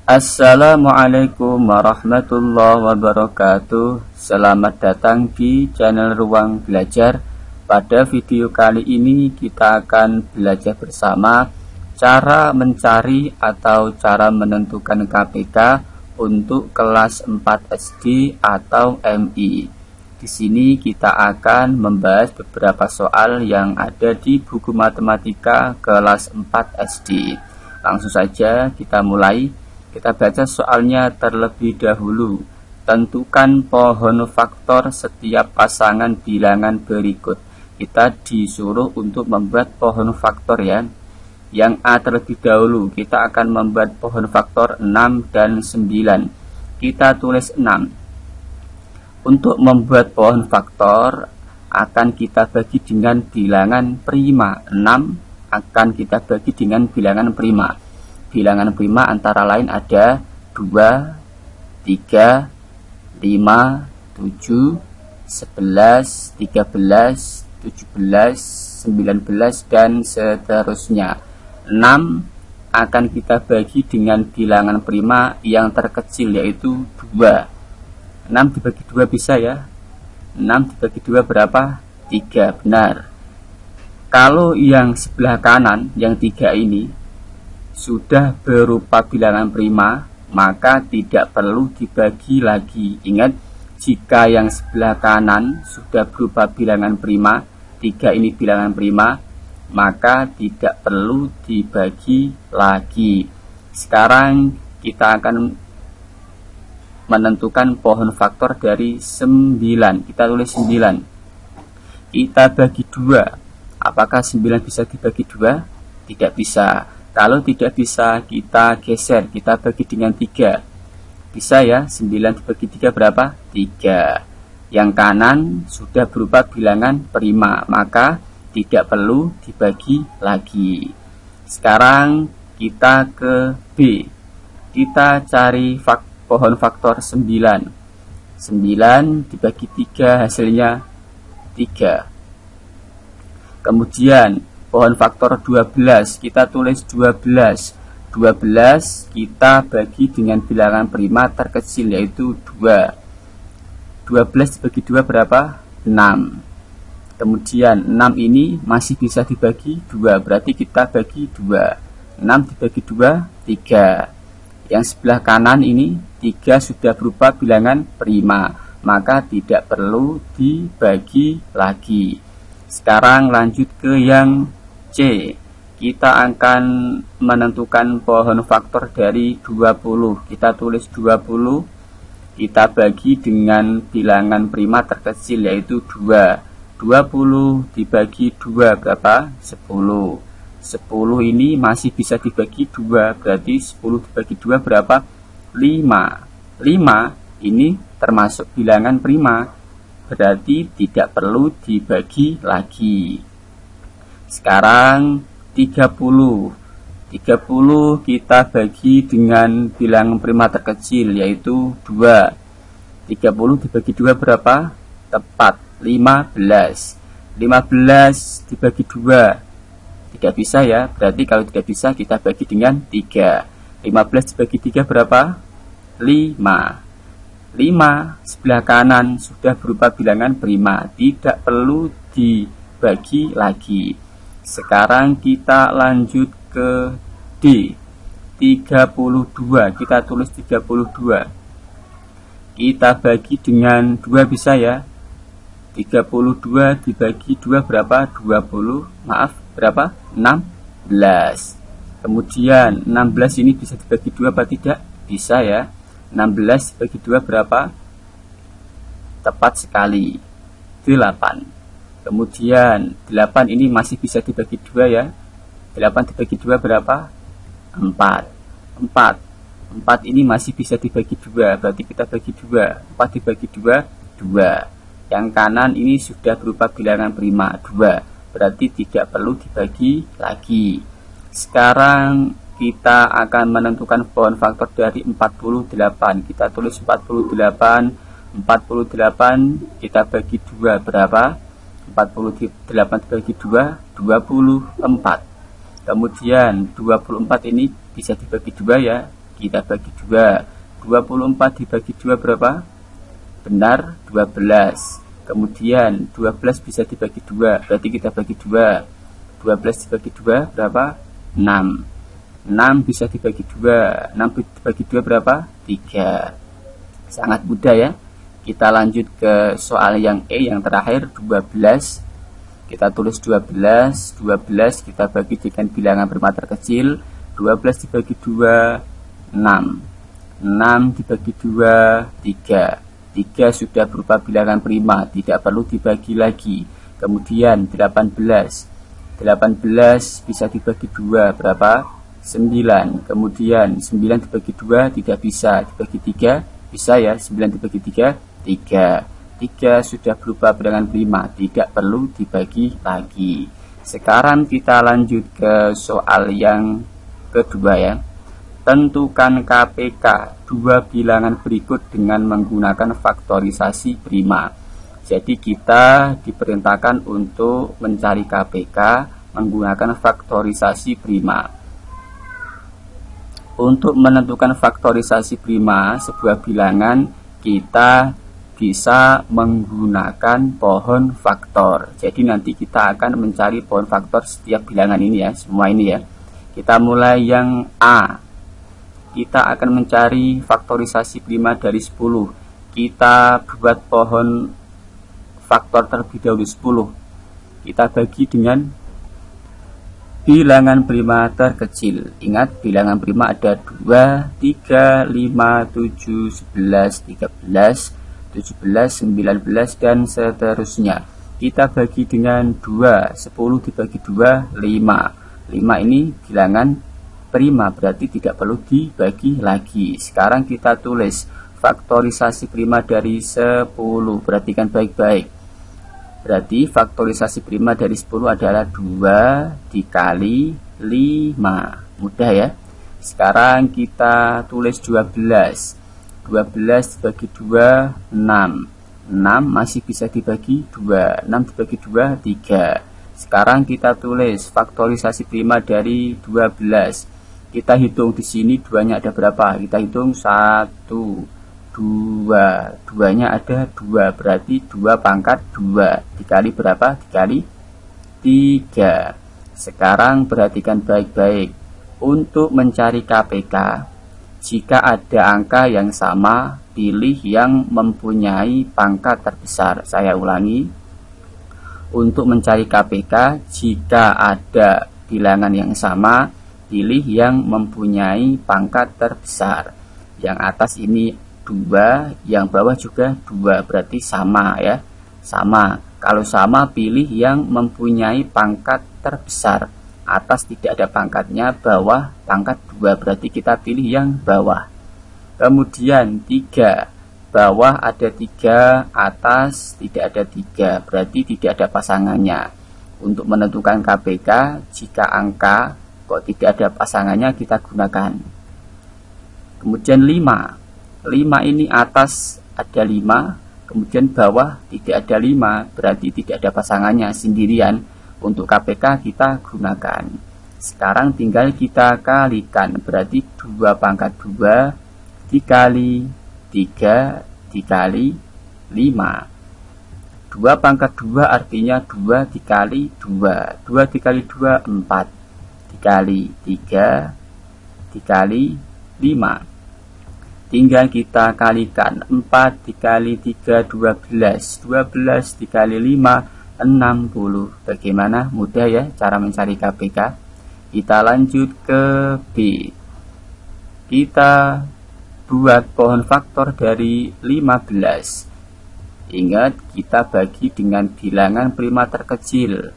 Assalamualaikum warahmatullahi wabarakatuh. Selamat datang di channel Ruang Belajar. Pada video kali ini kita akan belajar bersama cara mencari atau cara menentukan KPK untuk kelas 4 SD atau MI. Di sini kita akan membahas beberapa soal yang ada di buku matematika kelas 4 SD. Langsung saja kita mulai. Kita baca soalnya terlebih dahulu. Tentukan pohon faktor setiap pasangan bilangan berikut. Kita disuruh untuk membuat pohon faktor ya. Yang A terlebih dahulu, kita akan membuat pohon faktor 6 dan 9. Kita tulis 6. Untuk membuat pohon faktor akan kita bagi dengan bilangan prima. 6 akan kita bagi dengan bilangan prima. Bilangan prima antara lain ada 2, 3, 5, 7, 11, 13, 17, 19, dan seterusnya. 6 akan kita bagi dengan bilangan prima yang terkecil yaitu 2. 6 dibagi 2 bisa ya. 6 dibagi 2 berapa? 3, benar. Kalau yang sebelah kanan, yang 3 ini sudah berupa bilangan prima, maka tidak perlu dibagi lagi. Ingat, jika yang sebelah kanan sudah berupa bilangan prima, 3 ini bilangan prima, maka tidak perlu dibagi lagi. Sekarang kita akan menentukan pohon faktor dari 9. Kita tulis 9. Kita bagi 2. Apakah 9 bisa dibagi 2? Tidak bisa. Kalau tidak bisa, kita geser, kita bagi dengan 3. Bisa ya, 9 dibagi 3 berapa? 3. Yang kanan sudah berupa bilangan prima, maka tidak perlu dibagi lagi. Sekarang kita ke B. Kita cari pohon faktor 9. 9 dibagi 3 hasilnya 3. Kemudian pohon faktor 12, kita tulis 12. 12 kita bagi dengan bilangan prima terkecil yaitu 2. 12 dibagi 2 berapa? 6. Kemudian 6 ini masih bisa dibagi 2, berarti kita bagi 2. 6 dibagi 2, 3. Yang sebelah kanan ini 3 sudah berupa bilangan prima, maka tidak perlu dibagi lagi. Sekarang lanjut ke yang C. Kita akan menentukan pohon faktor dari 20. Kita tulis 20. Kita bagi dengan bilangan prima terkecil yaitu 2. 20 dibagi 2 berapa? 10. 10 ini masih bisa dibagi 2, berarti 10 dibagi 2 berapa? 5. 5 ini termasuk bilangan prima, berarti tidak perlu dibagi lagi. Sekarang 30. 30 kita bagi dengan bilangan prima terkecil yaitu 2. 30 dibagi 2 berapa? Tepat, 15. 15 dibagi 2 tidak bisa ya, berarti kalau tidak bisa kita bagi dengan 3. 15 dibagi 3 berapa? 5. 5 sebelah kanan sudah berupa bilangan prima, tidak perlu dibagi lagi. Sekarang kita lanjut ke D. 32. Kita tulis 32. Kita bagi dengan 2 bisa ya. 32 dibagi 2 berapa? 20. Maaf, berapa? 16. Kemudian 16 ini bisa dibagi 2 apa tidak? Bisa ya. 16 dibagi 2 berapa? Tepat sekali, 8. Kemudian 8 ini masih bisa dibagi 2 ya. 8 dibagi 2 berapa? 4. 4 ini masih bisa dibagi 2, berarti kita bagi 2. 4 dibagi 2, 2. Yang kanan ini sudah berupa bilangan prima 2, berarti tidak perlu dibagi lagi. Sekarang kita akan menentukan pohon faktor dari 48. Kita tulis 48. 48 kita bagi 2 berapa? 48 dibagi 2, 24. Kemudian 24 ini bisa dibagi 2 ya. kita bagi 2. 24 dibagi 2 berapa? Benar, 12. Kemudian 12 bisa dibagi 2, berarti kita bagi 2. 12 dibagi 2 berapa? 6. 6 bisa dibagi 2. 6 dibagi 2 berapa? 3. Sangat mudah ya. Kita lanjut ke soal yang E yang terakhir, 12. Kita tulis 12. 12 kita bagi dengan bilangan prima terkecil. 12 dibagi 2 6. 6 dibagi 2 3. 3 sudah berupa bilangan prima, tidak perlu dibagi lagi. Kemudian 18. 18 bisa dibagi 2 berapa? 9. Kemudian 9 dibagi 2 tidak bisa, dibagi 3 bisa ya. 9 dibagi 3 3. 3 sudah berupa bilangan prima, tidak perlu dibagi lagi. Sekarang kita lanjut ke soal yang kedua ya. Tentukan KPK dua bilangan berikut dengan menggunakan faktorisasi prima. Jadi kita diperintahkan untuk mencari KPK menggunakan faktorisasi prima. Untuk menentukan faktorisasi prima sebuah bilangan, kita bisa menggunakan pohon faktor. Jadi nanti kita akan mencari pohon faktor setiap bilangan ini ya, semua ini ya. Kita mulai yang A. Kita akan mencari faktorisasi prima dari 10. Kita buat pohon faktor terlebih dahulu 10. Kita bagi dengan bilangan prima terkecil. Ingat, bilangan prima ada 2, 3, 5, 7, 11, 13, 17, 19, dan seterusnya. Kita bagi dengan 2. 10 dibagi 2, 5. 5 ini bilangan prima, berarti tidak perlu dibagi lagi. Sekarang kita tulis faktorisasi prima dari 10. Perhatikan baik-baik. Berarti faktorisasi prima dari 10 adalah 2 dikali 5. Mudah ya. Sekarang kita tulis 12. 12 dibagi 2, 6. 6 masih bisa dibagi 2. 6 dibagi 2, 3. Sekarang kita tulis faktorisasi prima dari 12. Kita hitung di sini 2-nya ada berapa? Kita hitung 1, 2. 2-nya ada 2, berarti 2 pangkat 2 dikali berapa? Dikali 3. Sekarang perhatikan baik-baik. Untuk mencari KPK, jika ada angka yang sama, pilih yang mempunyai pangkat terbesar. Saya ulangi. Untuk mencari KPK, jika ada bilangan yang sama, pilih yang mempunyai pangkat terbesar. Yang atas ini 2, yang bawah juga 2, berarti sama ya. Sama. Kalau sama, pilih yang mempunyai pangkat terbesar. Atas tidak ada pangkatnya, bawah pangkat 2, berarti kita pilih yang bawah. Kemudian 3. Bawah ada 3, atas tidak ada 3, berarti tidak ada pasangannya. Untuk menentukan KPK, jika angka kok tidak ada pasangannya, kita gunakan. Kemudian 5. 5 ini atas ada 5, kemudian bawah tidak ada 5, berarti tidak ada pasangannya, sendirian. Untuk KPK kita gunakan. Sekarang tinggal kita kalikan, berarti 2 pangkat 2 dikali 3 dikali 5. 2 pangkat 2 artinya 2 dikali 2. 2 dikali 2, 4. Dikali 3 dikali 5. Tinggal kita kalikan. 4 dikali 3, 12. 12 dikali 5, 60. Bagaimana? Mudah ya cara mencari KPK. Kita lanjut ke B. Kita buat pohon faktor dari 15. Ingat, kita bagi dengan bilangan prima terkecil.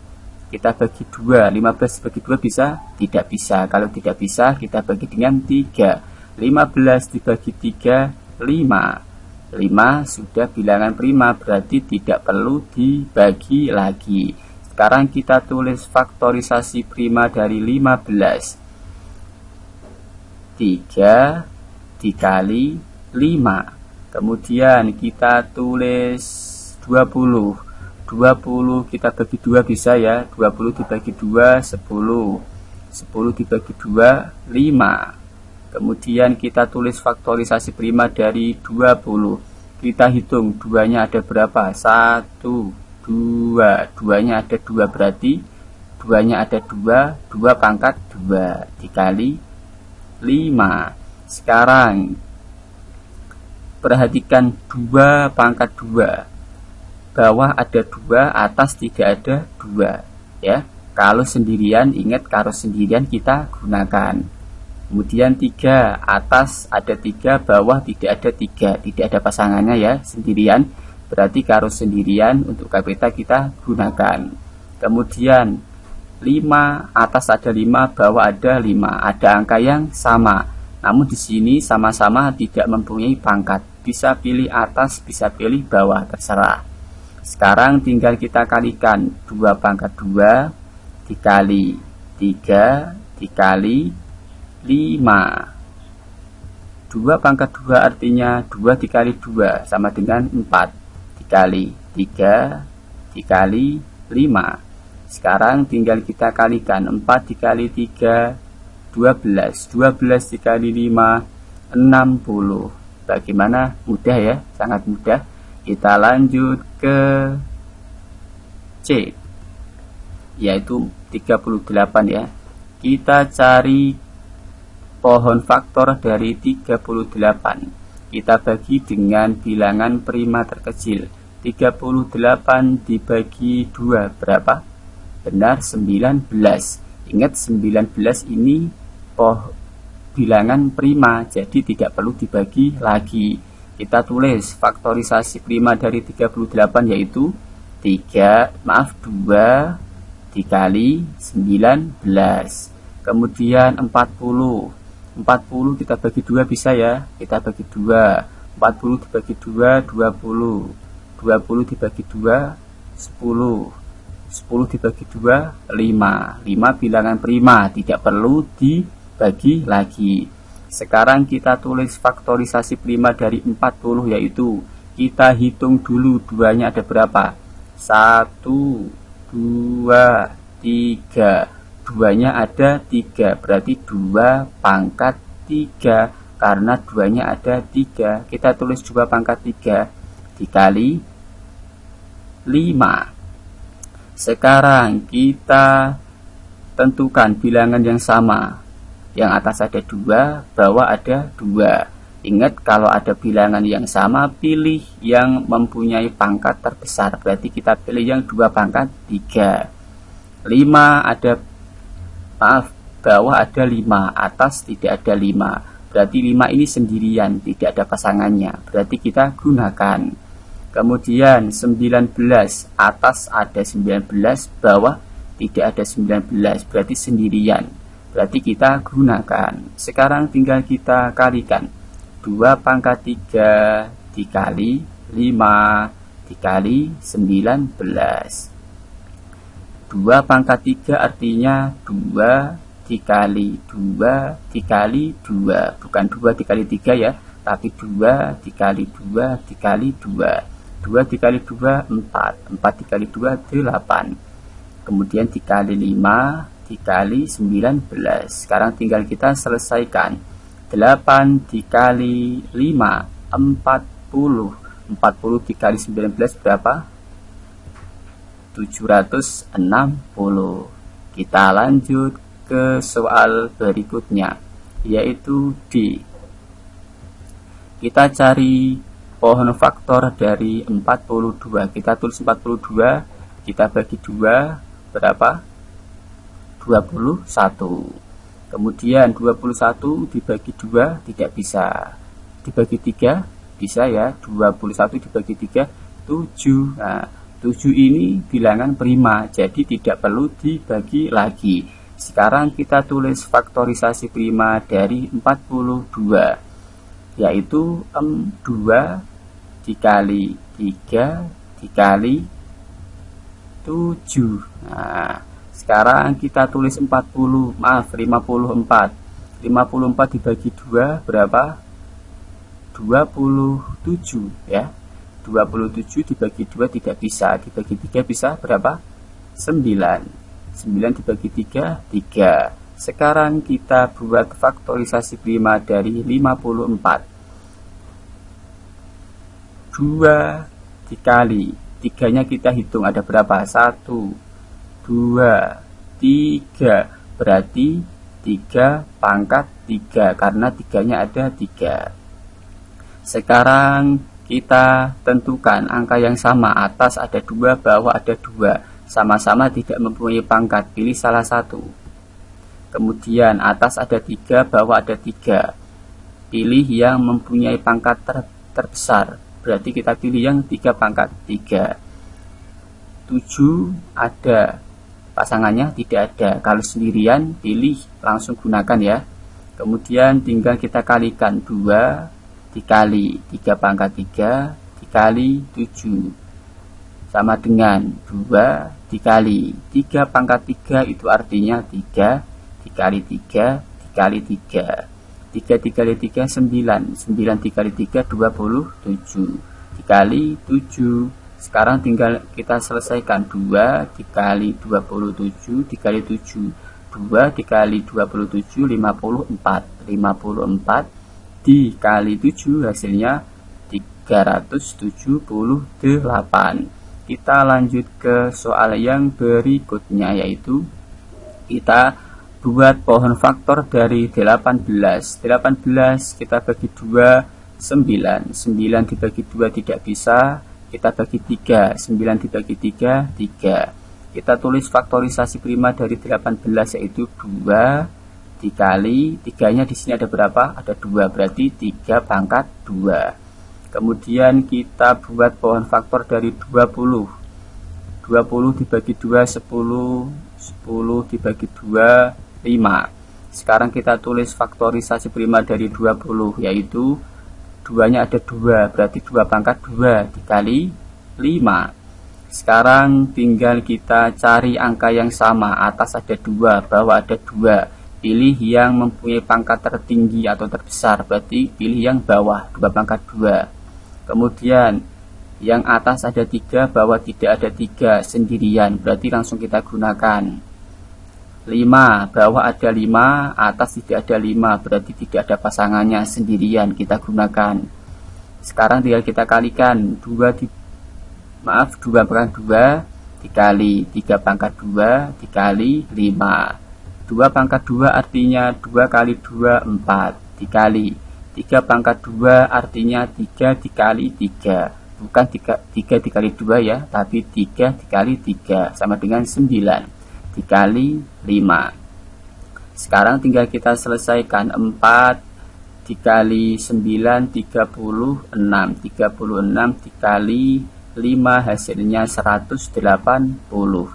Kita bagi 2. 15 bagi 2 bisa? Tidak bisa. Kalau tidak bisa, kita bagi dengan 3. 15 dibagi 3, 5. 5 sudah bilangan prima, berarti tidak perlu dibagi lagi. Sekarang kita tulis faktorisasi prima dari 15. 3 dikali 5. Kemudian kita tulis 20. 20 kita bagi 2 bisa ya. 20 dibagi 2, 10. 10 dibagi 2, 5. Kemudian kita tulis faktorisasi prima dari 20. Kita hitung 2-nya ada berapa? 1, 2. 2-nya ada 2 berarti 2-nya ada 2. 2 pangkat 2 dikali 5. Sekarang perhatikan 2 pangkat 2. Bawah ada 2, atas tidak ada 2 ya. Kalau sendirian, ingat kalau sendirian kita gunakan. Kemudian 3, atas ada 3, bawah tidak ada 3, tidak ada pasangannya ya, sendirian. Berarti kalau sendirian untuk kapita kita gunakan. Kemudian 5, atas ada 5, bawah ada 5, ada angka yang sama. Namun di sini sama-sama tidak mempunyai pangkat. Bisa pilih atas, bisa pilih bawah, terserah. Sekarang tinggal kita kalikan 2 pangkat 2 dikali 3 dikali 5. 2 pangkat 2 artinya 2 dikali 2 sama dengan 4 dikali 3 dikali 5. Sekarang tinggal kita kalikan 4 dikali 3 12. 12 dikali 5 60. Bagaimana? Mudah ya, sangat mudah. Kita lanjut ke C, yaitu 38 ya. Kita cari pohon faktor dari 38. Kita bagi dengan bilangan prima terkecil. 38 dibagi 2 berapa? Benar, 19. Ingat 19 ini bilangan prima, jadi tidak perlu dibagi lagi. Kita tulis faktorisasi prima dari 38 yaitu 2 dikali 19. Kemudian 40 kita bagi 2 bisa ya, kita bagi 2. 40 dibagi 2 20. 20 dibagi 2 10. 10 dibagi 2 5. 5 bilangan prima, tidak perlu dibagi lagi. Sekarang kita tulis faktorisasi prima dari 40 yaitu kita hitung dulu 2-nya ada berapa? 1 2 3. 2-nya ada 3, berarti 2 pangkat 3. Karena 2-nya ada 3, kita tulis 2 pangkat 3 dikali 5. Sekarang kita tentukan bilangan yang sama. Yang atas ada 2, bawah ada 2. Ingat kalau ada bilangan yang sama, pilih yang mempunyai pangkat terbesar. Berarti kita pilih yang 2 pangkat 3. 5 ada, bawah ada 5, atas tidak ada 5. Berarti 5 ini sendirian, tidak ada pasangannya. Berarti kita gunakan. Kemudian 19, atas ada 19, bawah tidak ada 19, berarti sendirian. Berarti kita gunakan. Sekarang tinggal kita kalikan. 2 pangkat 3 dikali 5 dikali 19. 2 pangkat 3 artinya 2 dikali 2 dikali 2. Bukan 2 dikali 3 ya, tapi 2 dikali 2 dikali 2. 2 dikali 2 4. 4 dikali 2 8. Kemudian dikali 5 dikali 19. Sekarang tinggal kita selesaikan. 8 dikali 5 40. 40 dikali 19 berapa? 760. Kita lanjut ke soal berikutnya, yaitu D. Kita cari pohon faktor dari 42. Kita tulis 42, kita bagi 2 berapa? 21. Kemudian 21 dibagi 2 tidak bisa. Dibagi 3 bisa ya. 21 dibagi 3 7. Nah, 7 ini bilangan prima, jadi tidak perlu dibagi lagi. Sekarang kita tulis faktorisasi prima dari 42, yaitu 2 dikali 3 dikali 7. Nah, sekarang kita tulis 54 dibagi 2 berapa? 27 ya. 27 dibagi 2 tidak bisa, dibagi 3 bisa berapa? 9. 9 dibagi 3 3. Sekarang kita buat faktorisasi prima dari 54. 2 dikali 3-nya kita hitung ada berapa? 1, 2, 3. Berarti 3 pangkat 3 karena 3-nya ada 3. Sekarang kita tentukan angka yang sama. Atas ada 2, bawah ada 2. Sama-sama tidak mempunyai pangkat. Pilih salah satu. Kemudian atas ada 3, bawah ada 3. Pilih yang mempunyai pangkat terbesar. Berarti kita pilih yang 3 pangkat 3. 7 ada pasangannya, tidak ada. Kalau sendirian pilih langsung gunakan ya. Kemudian tinggal kita kalikan 2 dikali 3 pangkat 3 dikali 7 sama dengan 2 dikali 3 pangkat 3, itu artinya 3 dikali 3 dikali 3. 3 dikali 3 9, 9 dikali 3 27 dikali 7. Sekarang tinggal kita selesaikan 2 dikali 27 dikali 7. 2 dikali 27 54. 54 dikali 7 hasilnya 378. Kita lanjut ke soal yang berikutnya, yaitu kita buat pohon faktor dari 18. 18 kita bagi 2 9. 9 dibagi 2 tidak bisa, kita bagi 3. 9 dibagi 3 3. Kita tulis faktorisasi prima dari 18 yaitu 2 dikali 3-nya di sini ada berapa? Ada 2, berarti 3 pangkat 2. Kemudian kita buat pohon faktor dari 20. 20 dibagi 2 10. 10 dibagi 2 5. Sekarang kita tulis faktorisasi prima dari 20 yaitu 2-nya ada 2, berarti 2 pangkat 2 dikali 5. Sekarang tinggal kita cari angka yang sama. Atas ada 2, bawah ada 2. Pilih yang mempunyai pangkat tertinggi atau terbesar, berarti pilih yang bawah 2 pangkat 2. Kemudian yang atas ada 3, bawah tidak ada 3 sendirian, berarti langsung kita gunakan 5. Bawah ada 5, atas tidak ada 5, berarti tidak ada pasangannya, sendirian, kita gunakan. Sekarang tinggal kita kalikan 2 pangkat 2 dikali 3 pangkat 2 dikali 5. 2 pangkat 2 artinya 2 kali 2 4 dikali 3 pangkat 2 artinya 3 dikali 3, bukan 3 dikali 2 ya, tapi 3 dikali 3 sama dengan 9 dikali 5. Sekarang tinggal kita selesaikan 4 dikali 9 36. 36 dikali 5 hasilnya 180.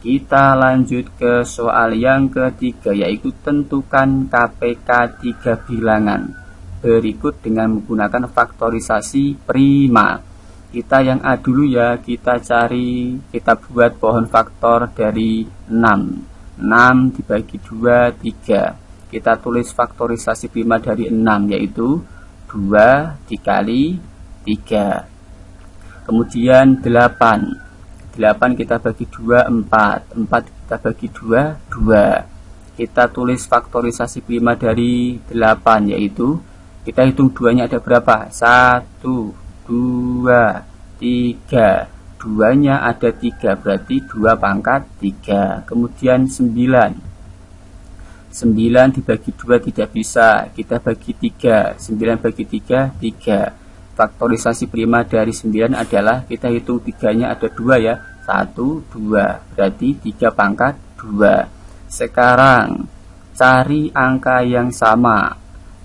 Kita lanjut ke soal yang ketiga, yaitu tentukan KPK 3 bilangan berikut dengan menggunakan faktorisasi prima. Kita yang A dulu ya, kita buat pohon faktor dari 6. 6 dibagi 2 3. Kita tulis faktorisasi prima dari 6 yaitu 2 dikali 3. Kemudian 8 kita bagi 2 4. 4 kita bagi 2 2. Kita tulis faktorisasi prima dari 8 yaitu kita hitung 2-nya ada berapa? 1 2 3. 2-nya ada 3, berarti 2 pangkat 3. Kemudian 9 dibagi 2 tidak bisa, kita bagi 3. 9 bagi 3 3. Faktorisasi prima dari 9 adalah kita hitung 3-nya ada 2 ya, 1 2, berarti 3 pangkat 2. Sekarang cari angka yang sama.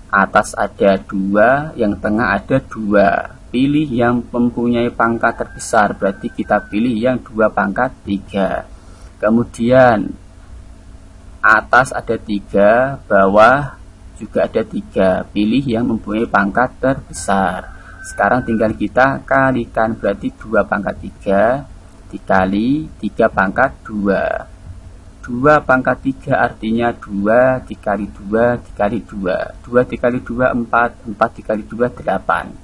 Atas ada 2, yang tengah ada 2. Pilih yang mempunyai pangkat terbesar, berarti kita pilih yang 2 pangkat 3. Kemudian atas ada 3, bawah juga ada 3. Pilih yang mempunyai pangkat terbesar. Sekarang tinggal kita kalikan, berarti 2 pangkat 3 dikali 3 pangkat 2. 2 pangkat 3 artinya 2 dikali 2 dikali 2. 2 dikali 2 4. 4 dikali 2 8.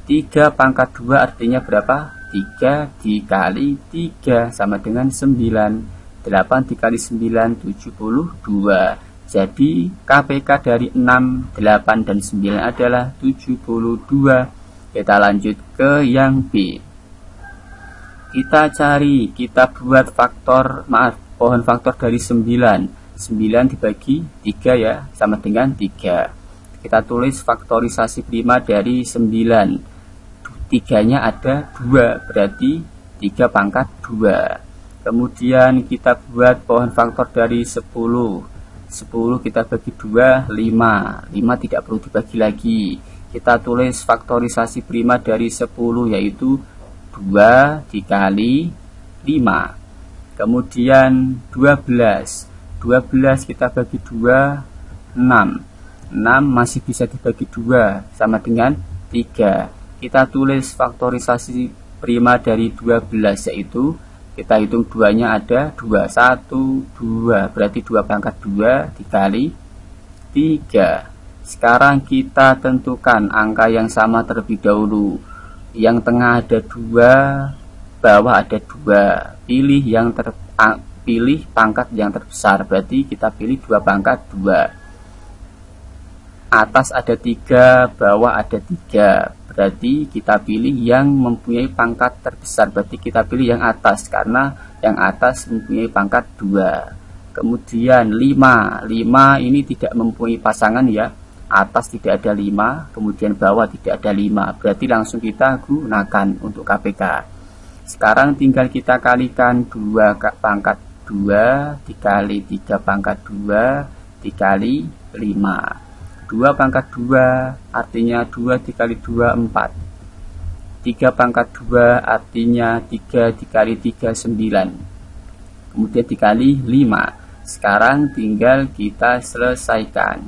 3 pangkat 2 artinya berapa? 3 dikali 3 sama dengan 9. 8 dikali 9 72. Jadi KPK dari 6, 8, dan 9 adalah 72. Kita lanjut ke yang B. Kita buat pohon faktor dari 9. 9 dibagi 3 ya, sama dengan 3. Kita tulis faktorisasi prima dari 9. 3-nya ada 2, berarti 3 pangkat 2. Kemudian kita buat pohon faktor dari 10. 10 kita bagi 2, 5. 5 tidak perlu dibagi lagi. Kita tulis faktorisasi prima dari 10, yaitu 2 dikali 5. Kemudian 12. 12 kita bagi 2, 6. 6 masih bisa dibagi 2, sama dengan 3. Kita tulis faktorisasi prima dari 12, yaitu kita hitung 2-nya ada 2, 1, 2, berarti 2 pangkat 2 dikali 3. Sekarang kita tentukan angka yang sama terlebih dahulu. Yang tengah ada 2, bawah ada 2. Pilih pangkat yang terbesar, berarti kita pilih 2 pangkat 2. Atas ada 3, bawah ada 3. Berarti kita pilih yang mempunyai pangkat terbesar, berarti kita pilih yang atas karena yang atas mempunyai pangkat 2. Kemudian 5 ini tidak mempunyai pasangan ya, atas tidak ada 5, kemudian bawah tidak ada 5, berarti langsung kita gunakan untuk KPK. Sekarang tinggal kita kalikan 2 pangkat 2 dikali 3 pangkat 2 dikali 5. 2 pangkat 2 artinya 2 dikali 2, 4. 3 pangkat 2 artinya 3 dikali 3, 9. Kemudian dikali 5. Sekarang tinggal kita selesaikan.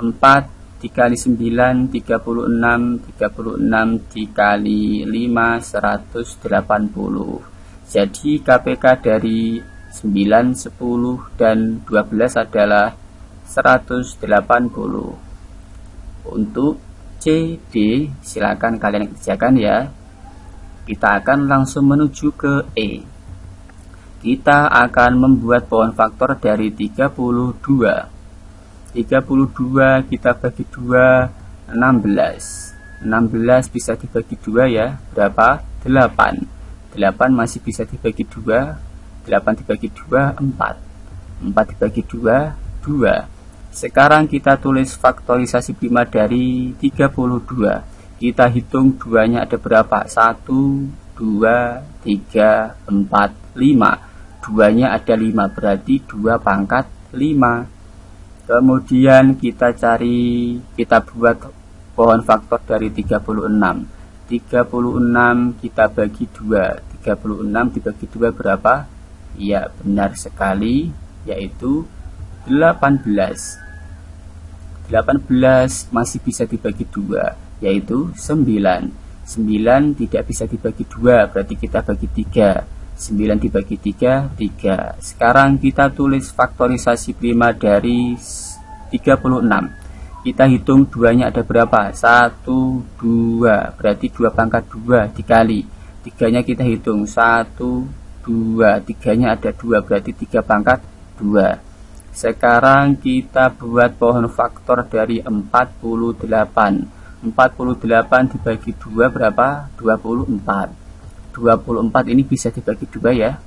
4 dikali 9, 36. 36 dikali 5, 180. Jadi KPK dari 9, 10, dan 12 adalah 180. Untuk C, D silakan kalian kerjakan ya. Kita akan langsung menuju ke E. Kita akan membuat pohon faktor dari 32. 32 kita bagi 2, 16. 16 bisa dibagi 2 ya, berapa? 8. 8 masih bisa dibagi 2. 8 dibagi 2, 4. 4 dibagi 2, 2. Sekarang kita tulis faktorisasi prima dari 32. Kita hitung 2-nya ada berapa? 1, 2, 3, 4, 5. 2-nya ada 5, berarti 2 pangkat 5. Kemudian kita buat pohon faktor dari 36. 36 kita bagi 2. 36 dibagi 2 berapa? Ya, benar sekali, yaitu 18. 18 masih bisa dibagi 2, yaitu 9. 9 tidak bisa dibagi 2, berarti kita bagi 3. 9 dibagi 3, 3. Sekarang kita tulis faktorisasi prima dari 36. Kita hitung 2-nya ada berapa? 1, 2, berarti 2 pangkat 2 dikali 3-nya kita hitung 1, 2, 3-nya ada 2, berarti 3 pangkat 2. Sekarang kita buat pohon faktor dari 48. 48 dibagi 2 berapa? 24. 24 ini bisa dibagi 2 ya.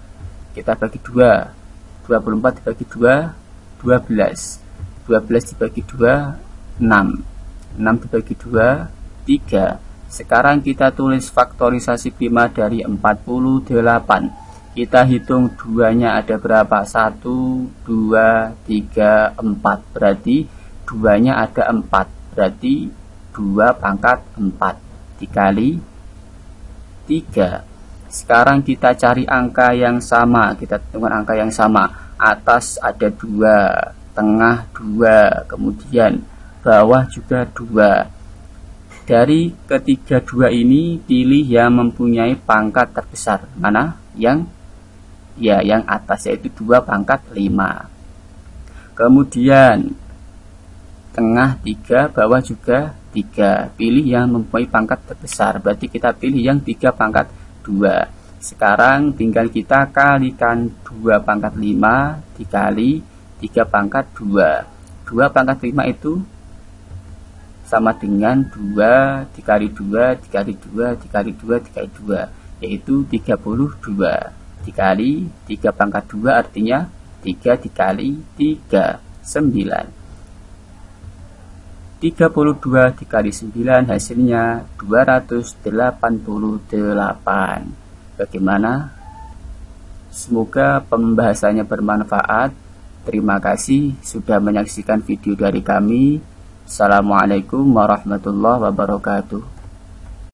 Kita bagi 2. 24 dibagi 2, 12. 12 dibagi 2, 6. 6 dibagi 2, 3. Sekarang kita tulis faktorisasi prima dari 48. Kita hitung 2-nya ada berapa? 1, 2, 3, 4. Berarti 2-nya ada 4. Berarti 2 pangkat 4 dikali 3. Sekarang kita cari angka yang sama. Kita tentukan angka yang sama. Atas ada 2, tengah 2, kemudian bawah juga 2. Dari ketiga 2 ini pilih yang mempunyai pangkat terbesar. Mana? Yang atas, yaitu 2 pangkat 5. Kemudian tengah 3, bawah juga 3. Pilih yang mempunyai pangkat terbesar, berarti kita pilih yang 3 pangkat 2. Sekarang tinggal kita kalikan 2 pangkat 5 dikali 3 pangkat 2. 2 pangkat 5 itu sama dengan 2 dikali 2 dikali 2 dikali 2 dikali 2, yaitu 32 dikali 3 pangkat 2 artinya 3 dikali 3, 9. 32 dikali 9 hasilnya 288. Bagaimana? Semoga pembahasannya bermanfaat. Terima kasih sudah menyaksikan video dari kami. Assalamualaikum warahmatullahi wabarakatuh.